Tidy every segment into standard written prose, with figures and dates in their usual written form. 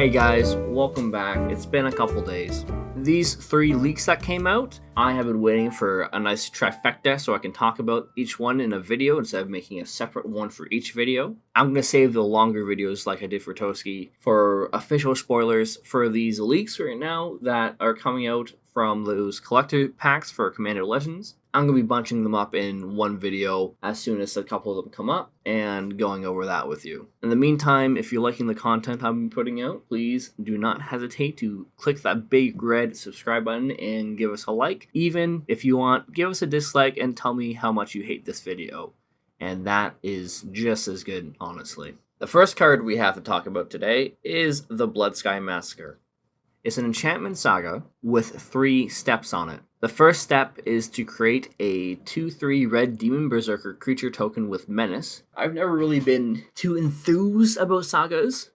Hey guys, welcome back. It's been a couple days. These 3 leaks that came out, I have been waiting for a nice trifecta so I can talk about each one in a video instead of making a separate one for each video. I'm going to save the longer videos like I did for Toski for official spoilers for these leaks right now that are coming out from those collector packs for Commander Legends. I'm going to be bunching them up in one video as soon as a couple of them come up and going over that with you. In the meantime, if you're liking the content I've been putting out, please do not hesitate to click that big red subscribe button and give us a like. Even if you want, give us a dislike and tell me how much you hate this video. And that is just as good, honestly. The first card we have to talk about today is the Blood Sky Massacre. It's an enchantment saga with 3 steps on it. The first step is to create a 2/3 red demon berserker creature token with menace. I've never really been too enthused about sagas,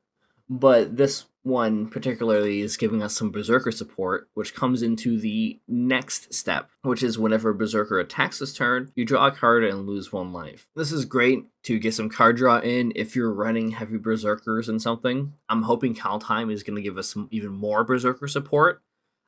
but this one particularly is giving us some berserker support, which comes into the next step, which is whenever a berserker attacks this turn, you draw a card and lose 1 life. This is great to get some card draw in if you're running heavy berserkers and something. I'm hoping Kaldheim is going to give us some even more berserker support,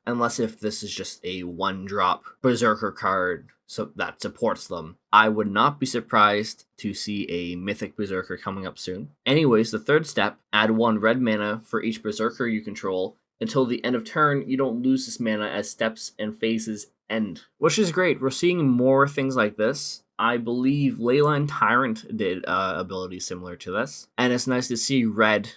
unless if this is just a 1-drop berserker card that supports them. I would not be surprised to see a mythic berserker coming up soon. Anyways, the third step, add 1 red mana for each berserker you control. Until the end of turn, you don't lose this mana as steps and phases end. Which is great. We're seeing more things like this. I believe Leyline Tyrant did abilities similar to this. And it's nice to see red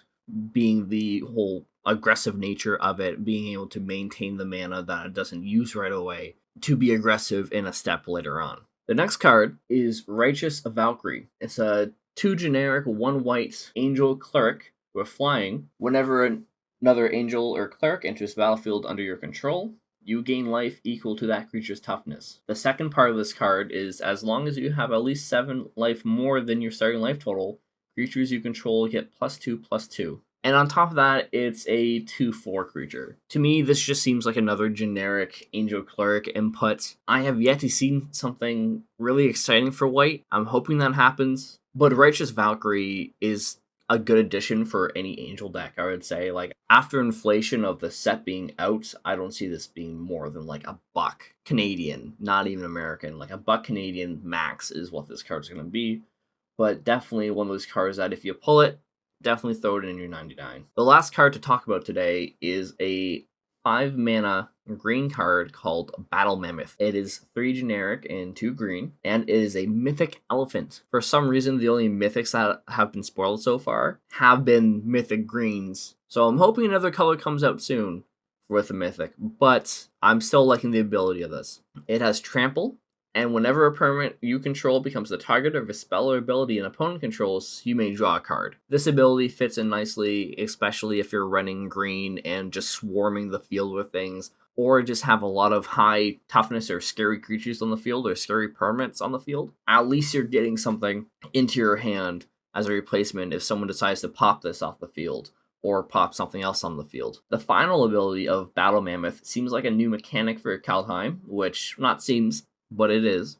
being the whole aggressive nature of it, being able to maintain the mana that it doesn't use right away to be aggressive in a step later on. The next card is Righteous Valkyrie. It's a 2 generic 1 white angel cleric with flying. Whenever another angel or cleric enters the battlefield under your control, you gain life equal to that creature's toughness. The second part of this card is as long as you have at least 7 life more than your starting life total, creatures you control get +2/+2. And on top of that, it's a 2/4 creature. To me, this just seems like another generic Angel Cleric input. I have yet to see something really exciting for white. I'm hoping that happens. But Righteous Valkyrie is a good addition for any Angel deck, I would say. Like, after inflation of the set being out, I don't see this being more than like $1 Canadian, not even American. Like $1 Canadian max is what this card's going to be. But definitely one of those cards that if you pull it, definitely throw it in your 99. The last card to talk about today is a 5 mana green card called Battle Mammoth. It is 3 generic and 2 green, and it is a mythic elephant. For some reason, the only mythics that have been spoiled so far have been mythic greens. So I'm hoping another color comes out soon with a mythic, but I'm still liking the ability of this. It has trample, and whenever a permanent you control becomes the target of a spell or ability an opponent controls, you may draw a card. This ability fits in nicely, especially if you're running green and just swarming the field with things, or just have a lot of high toughness or scary creatures on the field, or scary permanents on the field. At least you're getting something into your hand as a replacement if someone decides to pop this off the field, or pop something else on the field. The final ability of Battle Mammoth seems like a new mechanic for Kaldheim, which not seems, but it is,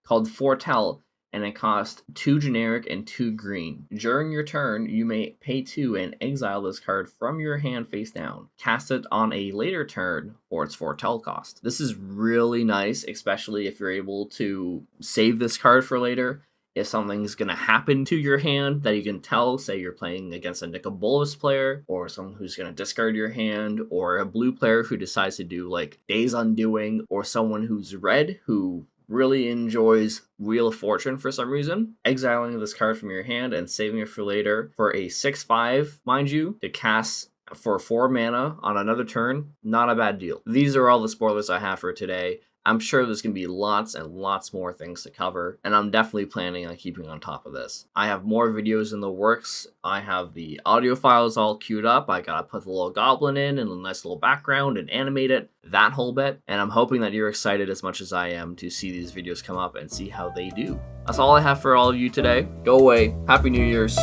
called Foretell, and it costs 2 generic and 2 green. During your turn, you may pay 2 and exile this card from your hand face down. Cast it on a later turn for its Foretell cost. This is really nice, especially if you're able to save this card for later. If something's going to happen to your hand that you can tell, say you're playing against a Nicol Bolas player, or someone who's going to discard your hand, or a blue player who decides to do like Days Undoing, or someone who's red who really enjoys Wheel of Fortune for some reason, exiling this card from your hand and saving it for later for a 6/5, mind you, to cast for 4 mana on another turn, not a bad deal. These are all the spoilers I have for today. I'm sure there's going to be lots and lots more things to cover, and I'm definitely planning on keeping on top of this. I have more videos in the works. I have the audio files all queued up. I gotta put the little goblin in and a nice little background and animate it, that whole bit, and I'm hoping that you're excited as much as I am to see these videos come up and see how they do. That's all I have for all of you today. Go away. Happy New Year's.